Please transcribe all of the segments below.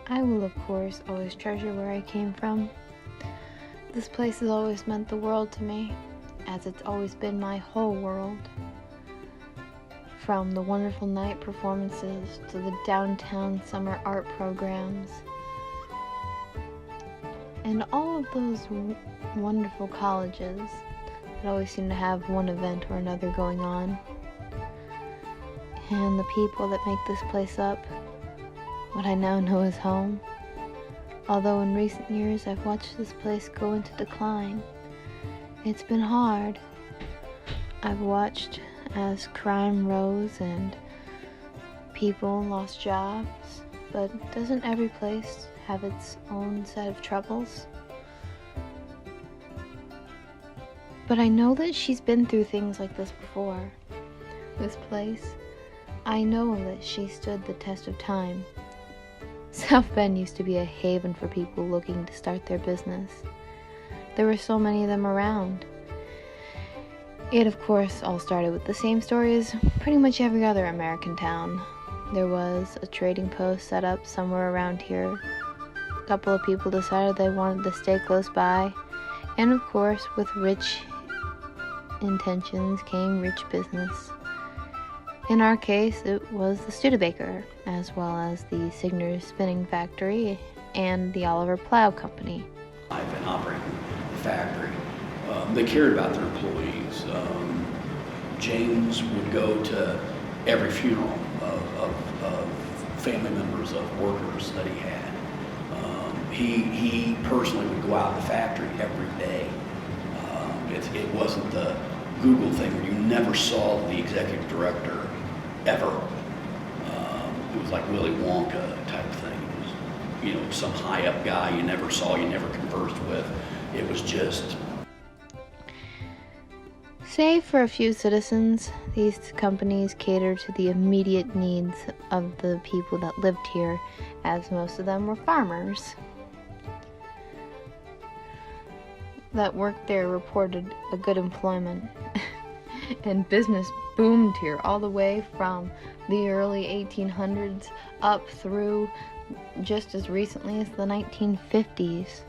I will, of course, always treasure where I came from. This place has always meant the world to me, as it's always been my whole world. From the wonderful night performances to the downtown summer art programs, and all of those wonderful colleges that always seem to have one event or another going on, and the people that make this place up, what I now know as home. Although in recent years I've watched this place go into decline. It's been hard. I've watched as crime rose and people lost jobs, but doesn't every place have its own set of troubles? But I know that she's been through things like this before. This place, I know that she stood the test of time. South Bend used to be a haven for people looking to start their business. There were so many of them around. It, of course, all started with the same story as pretty much every other American town. There was a trading post set up somewhere around here. A couple of people decided they wanted to stay close by. And, of course, with rich intentions came rich business. In our case, it was the Studebaker, as well as the Signer's Spinning Factory and the Oliver Plow Company. I've been operating the factory. They cared about their employees. James would go to every funeral of family members of workers that he had. He personally would go out to the factory every day. It wasn't the Google thing where you never saw the executive director ever. It was like Willy Wonka type thing. It was, some high up guy you never saw, you never conversed with. It was just... Save for a few citizens, these companies catered to the immediate needs of the people that lived here, as most of them were farmers. That worked there reported a good employment. And business boomed here all the way from the early 1800s up through just as recently as the 1950s.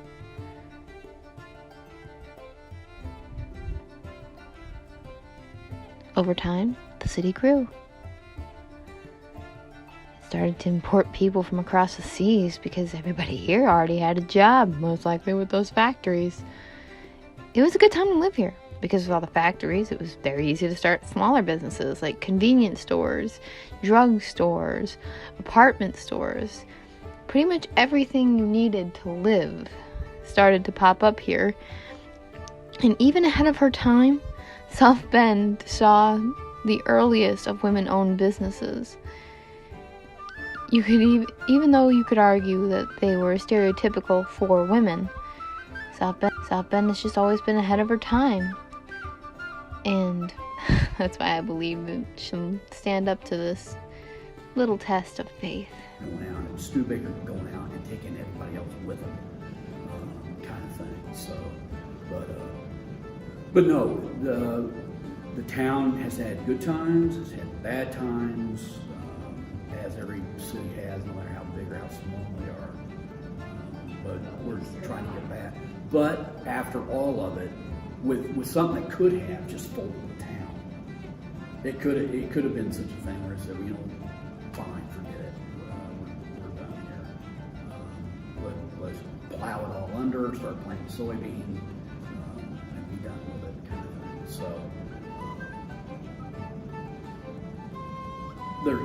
Over time, the city grew. It started to import people from across the seas because everybody here already had a job, most likely with those factories. It was a good time to live here. Because of all the factories, it was very easy to start smaller businesses like convenience stores, drug stores, apartment stores. Pretty much everything you needed to live started to pop up here. And even ahead of her time, South Bend saw the earliest of women-owned businesses. You could even though you could argue that they were stereotypical for women, South Bend has just always been ahead of her time. And that's why I believe that she'll stand up to this little test of faith. Going out, and Studebaker going out and taking everybody else with him, kind of thing. So, but no, the town has had good times, it's had bad times, as every city has, no matter how big or how small they are. But we're just trying to get back. But after all of it, with something that could have just folded the town. It could have been such a thing where it said, fine, forget it. We're done here. Let's plow it all under, start planting soybean, and be done with it, kind of thing. So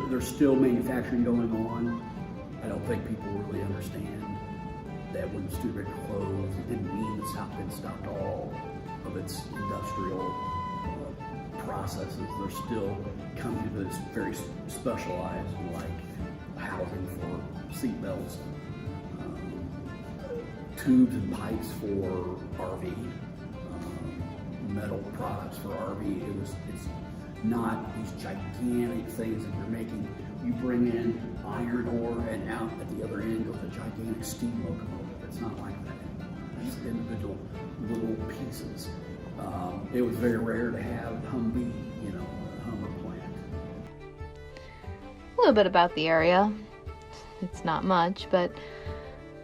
there's still manufacturing going on. I don't think people really understand that when Studebaker closed, it didn't mean that South Bend stopped all of its industrial processes. They're still coming to this very specialized, like housing for seat belts, tubes and pipes for RV, metal products for RV. It's not these gigantic things that you're making. You bring in iron ore, and out at the other end goes a gigantic steam locomotive. It's not like that. It's individual little pieces. It was very rare to have Humvee, a Hummer plant. A little bit about the area. It's not much, but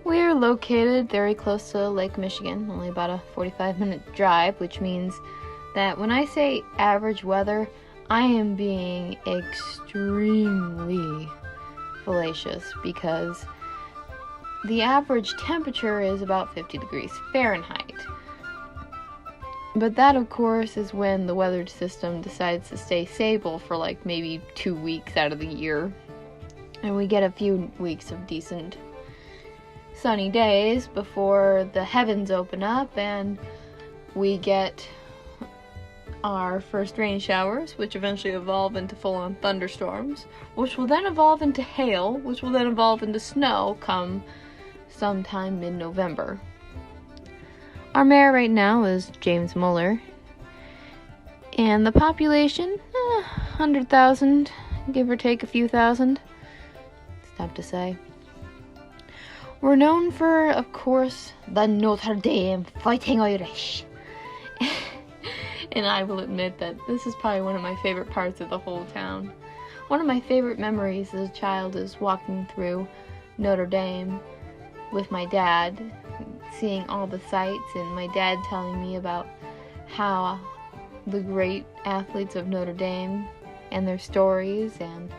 we're located very close to Lake Michigan, only about a 45-minute drive, which means that when I say average weather, I am being extremely fallacious, because the average temperature is about 50 degrees Fahrenheit. But that, of course, is when the weather system decides to stay stable for like maybe 2 weeks out of the year. And we get a few weeks of decent sunny days before the heavens open up and we get our first rain showers, which eventually evolve into full-on thunderstorms, which will then evolve into hail, which will then evolve into snow come sometime mid-November. Our mayor right now is James Mueller, and the population, 100,000, give or take a few thousand. It's tough to say. We're known for, of course, the Notre Dame Fighting Irish. And I will admit that this is probably one of my favorite parts of the whole town. One of my favorite memories as a child is walking through Notre Dame with my dad, seeing all the sights, and my dad telling me about how the great athletes of Notre Dame and their stories and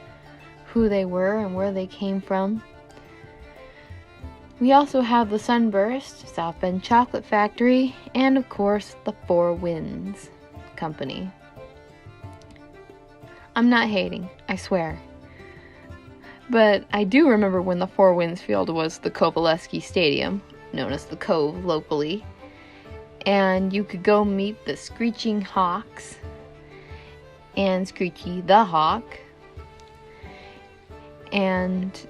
who they were and where they came from. We also have the Sunburst, South Bend Chocolate Factory, and of course the Four Winds Company. I'm not hating, I swear. But I do remember when the Four Winds field was the Coveleski Stadium, known as the Cove locally, and you could go meet the Screeching Hawks and Screechy the Hawk, and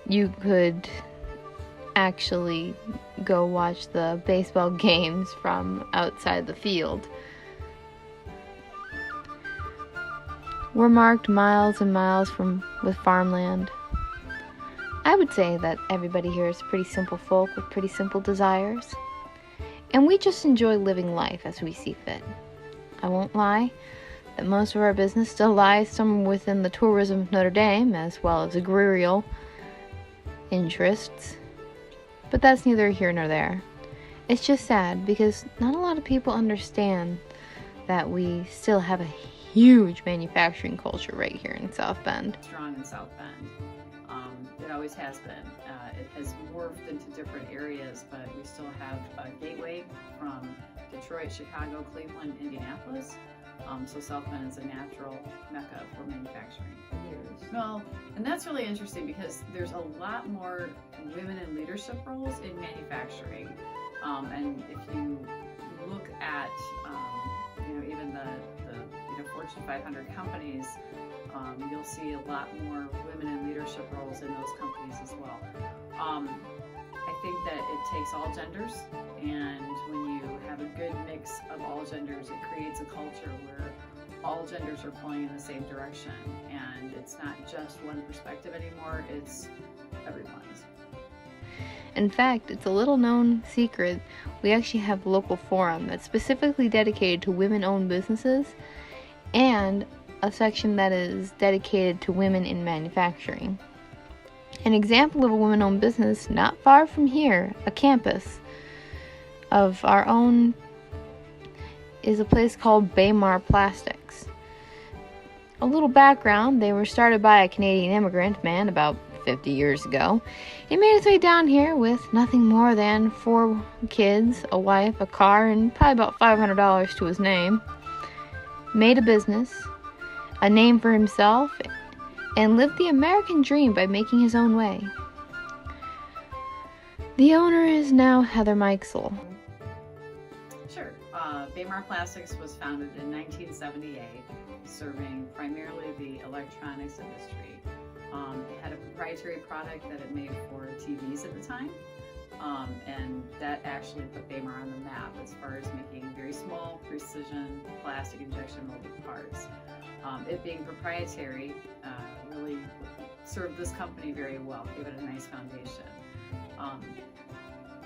you could actually go watch the baseball games from outside the field. We're marked miles and miles with farmland. I would say that everybody here is pretty simple folk with pretty simple desires, and we just enjoy living life as we see fit. I won't lie that most of our business still lies somewhere within the tourism of Notre Dame, as well as agrarial interests, but that's neither here nor there. It's just sad because not a lot of people understand that we still have a huge manufacturing culture right here in South Bend. Strong in South Bend. It always has been. It has morphed into different areas, but we still have a gateway from Detroit, Chicago, Cleveland, Indianapolis. So South Bend is a natural mecca for manufacturing. Well, and that's really interesting because there's a lot more women in leadership roles in manufacturing. And if you look at, even the Fortune 500 companies, you'll see a lot more women in leadership roles in those companies as well. I think that it takes all genders, and when you have a good mix of all genders, it creates a culture where all genders are pulling in the same direction, and it's not just one perspective anymore, it's everyone's. In fact, it's a little known secret. We actually have a local forum that's specifically dedicated to women-owned businesses, and a section that is dedicated to women in manufacturing. An example of a women-owned business not far from here, a campus of our own, is a place called Baymar Plastics. A little background, they were started by a Canadian immigrant man about 50 years ago. He made his way down here with nothing more than 4 kids, a wife, a car, and probably about $500 to his name. Made a business, a name for himself, and lived the American dream by making his own way. The owner is now Heather Mikesell. Sure. Baymar Plastics was founded in 1978, serving primarily the electronics industry. It had a proprietary product that it made for TVs at the time, and that actually put Baymar on the map as far as making very small, precision plastic injection molded parts. It being proprietary really served this company very well, gave it a nice foundation.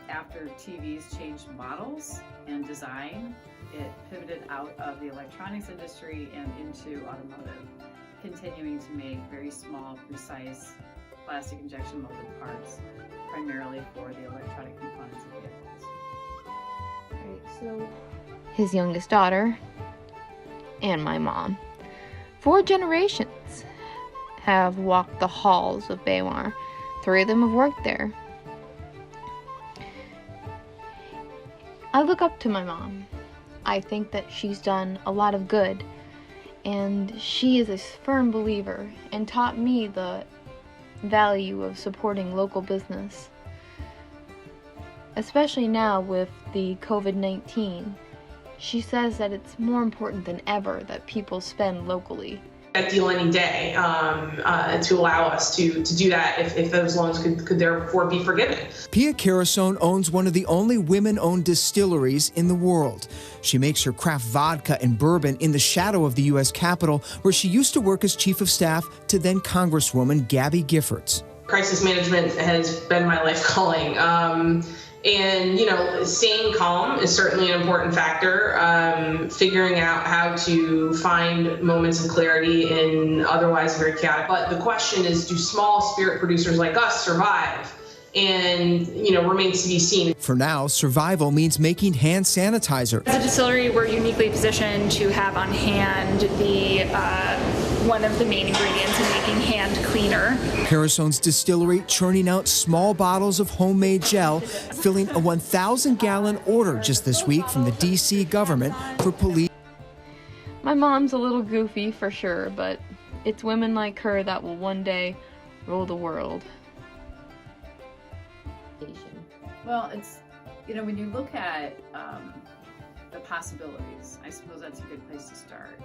After TVs changed models and design, it pivoted out of the electronics industry and into automotive, continuing to make very small, precise plastic injection molded parts, primarily for the electronic components of vehicles. Right, so his youngest daughter and my mom, 4 generations have walked the halls of Baymar. 3 of them have worked there. I look up to my mom. I think that she's done a lot of good, and she is a firm believer and taught me the value of supporting local business. Especially now with the COVID-19, she says that it's more important than ever that people spend locally. That deal any day to allow us to do that if those loans could therefore be forgiven. Pia Carasone owns one of the only women-owned distilleries in the world. She makes her craft vodka and bourbon in the shadow of the U.S. Capitol, where she used to work as chief of staff to then Congresswoman Gabby Giffords. Crisis management has been my life calling. And, staying calm is certainly an important factor. Figuring out how to find moments of clarity in otherwise very chaotic. But the question is, do small spirit producers like us survive? And, remains to be seen. For now, survival means making hand sanitizer. As a distillery, we're uniquely positioned to have on hand the one of the main ingredients in making hand cleaner. Carasone's distillery churning out small bottles of homemade gel, filling a 1,000-gallon order just this week from the D.C. government for police. My mom's a little goofy for sure, but it's women like her that will one day rule the world. Well, it's, when you look at the possibilities, I suppose that's a good place to start.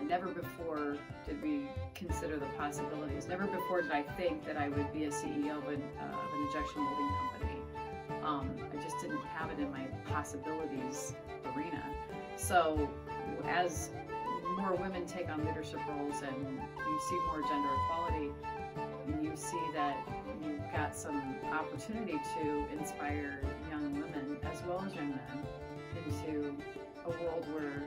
Never before did we consider the possibilities. Never before did I think that I would be a CEO of an injection molding company. I just didn't have it in my possibilities arena. So as more women take on leadership roles and you see more gender equality, you see that you've got some opportunity to inspire young women as well as young men into a world where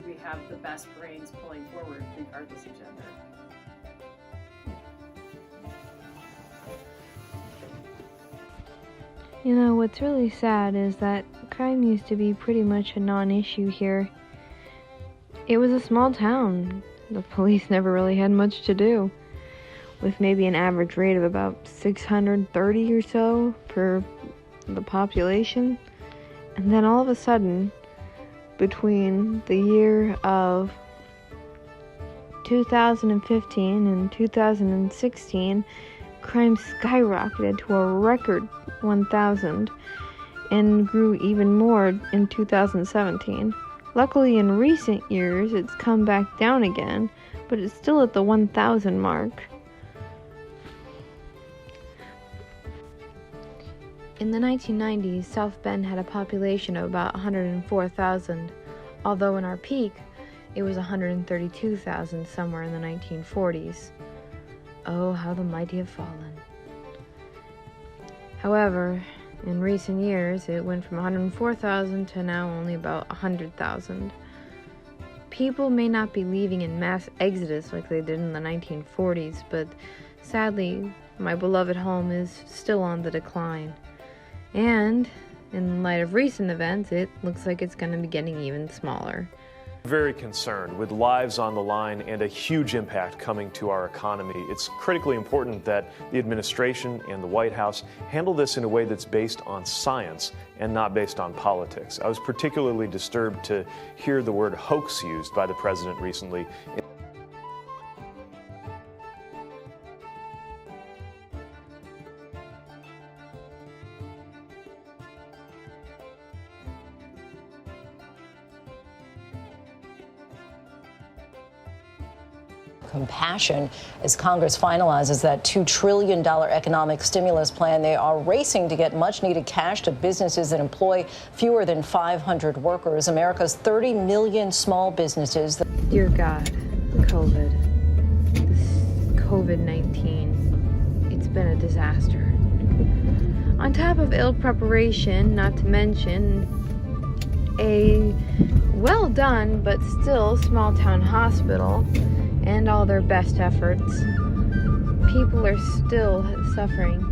we have the best brains pulling forward regardless of gender. What's really sad is that crime used to be pretty much a non-issue here. It was a small town. The police never really had much to do, with maybe an average rate of about 630 or so per the population. And then all of a sudden, between the year of 2015 and 2016, crime skyrocketed to a record 1,000 and grew even more in 2017. Luckily, in recent years, it's come back down again, but it's still at the 1,000 mark. In the 1990s, South Bend had a population of about 104,000, although in our peak, it was 132,000 somewhere in the 1940s. Oh, how the mighty have fallen. However, in recent years, it went from 104,000 to now only about 100,000. People may not be leaving in mass exodus like they did in the 1940s, but sadly, my beloved home is still on the decline. And, in light of recent events, it looks like it's going to be getting even smaller. Very concerned with lives on the line and a huge impact coming to our economy. It's critically important that the administration and the White House handle this in a way that's based on science and not based on politics. I was particularly disturbed to hear the word hoax used by the president recently. Compassion as Congress finalizes that $2 trillion economic stimulus plan. They are racing to get much needed cash to businesses that employ fewer than 500 workers. America's 30 million small businesses. Dear God, COVID. This COVID-19. It's been a disaster. On top of ill preparation, not to mention a well done but still small town hospital and all their best efforts, people are still suffering.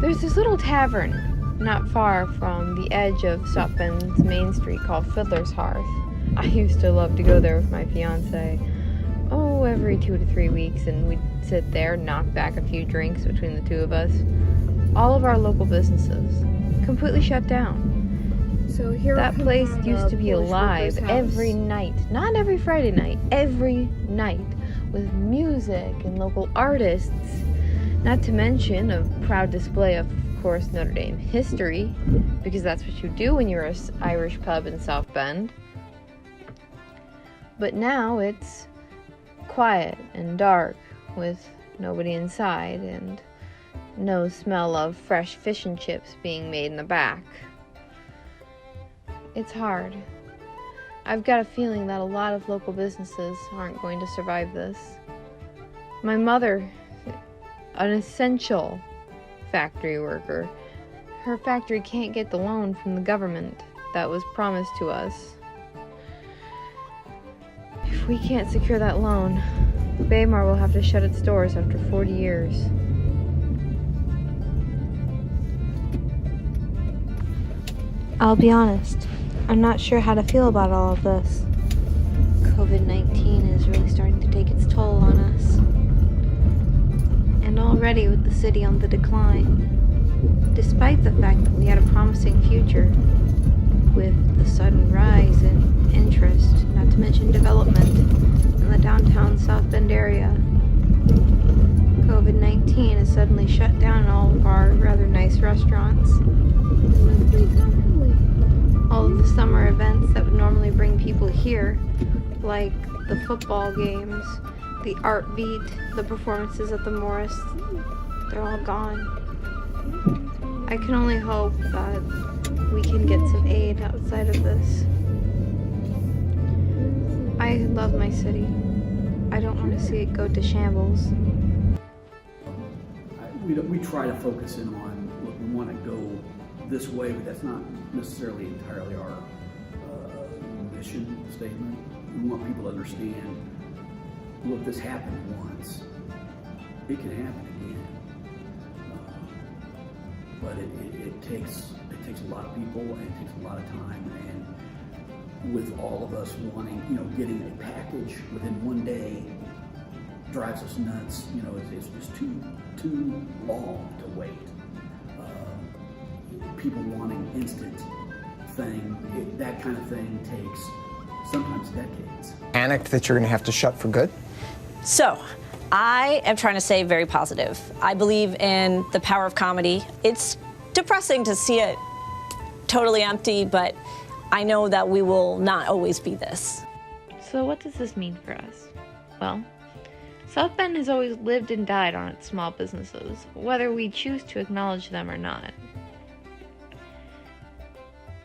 There's this little tavern not far from the edge of South Bend's Main Street called Fiddler's Hearth. I used to love to go there with my fiance. Every 2 to 3 weeks, and we'd sit there, knock back a few drinks between the two of us. All of our local businesses completely shut down. So here that place used to be alive every night, not every Friday night, every night, with music and local artists. Not to mention a proud display of course, Notre Dame history, because that's what you do when you're an Irish pub in South Bend. But now it's quiet and dark with nobody inside and no smell of fresh fish and chips being made in the back. It's hard. I've got a feeling that a lot of local businesses aren't going to survive this. My mother, an essential factory worker, her factory can't get the loan from the government that was promised to us. If we can't secure that loan, Baymar will have to shut its doors after 40 years. I'll be honest, I'm not sure how to feel about all of this. COVID-19 is really starting to take its toll on us. And already with the city on the decline, despite the fact that we had a promising future with the sudden rise in interest, not to mention development, in the downtown South Bend area. COVID-19 has suddenly shut down all of our rather nice restaurants. All of the summer events that would normally bring people here, like the football games, the art beat, the performances at the Morris, they're all gone. I can only hope that we can get some aid outside of this. I love my city. I don't want to see it go to shambles. We try to focus in on, look, we want to go this way, but that's not necessarily entirely our mission statement. We want people to understand, look, this happened once. It can happen again. But it takes a lot of people, and it takes a lot of time, and with all of us wanting, getting a package within one day drives us nuts. It's just too long to wait. People wanting instant thing, that kind of thing takes sometimes decades. Panicked that you're going to have to shut for good? So, I am trying to stay very positive. I believe in the power of comedy. It's depressing to see it totally empty, but I know that we will not always be this. So what does this mean for us? Well, South Bend has always lived and died on its small businesses, whether we choose to acknowledge them or not.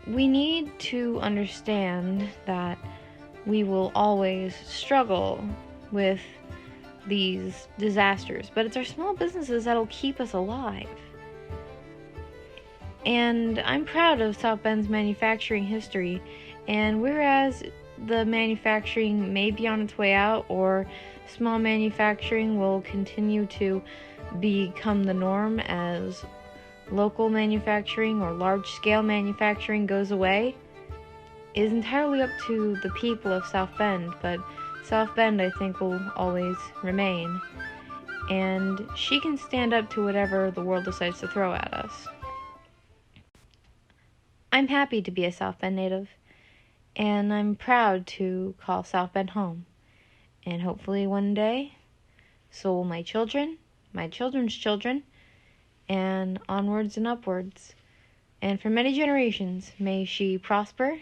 We need to understand that we will always struggle with these disasters, but it's our small businesses that'll keep us alive. And I'm proud of South Bend's manufacturing history, and whereas the manufacturing may be on its way out, or small manufacturing will continue to become the norm as local manufacturing or large-scale manufacturing goes away, is entirely up to the people of South Bend, but South Bend, I think, will always remain, and she can stand up to whatever the world decides to throw at us. I'm happy to be a South Bend native, and I'm proud to call South Bend home, and hopefully one day, so will my children, my children's children, and onwards and upwards, and for many generations, may she prosper,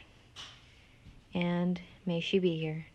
and may she be here.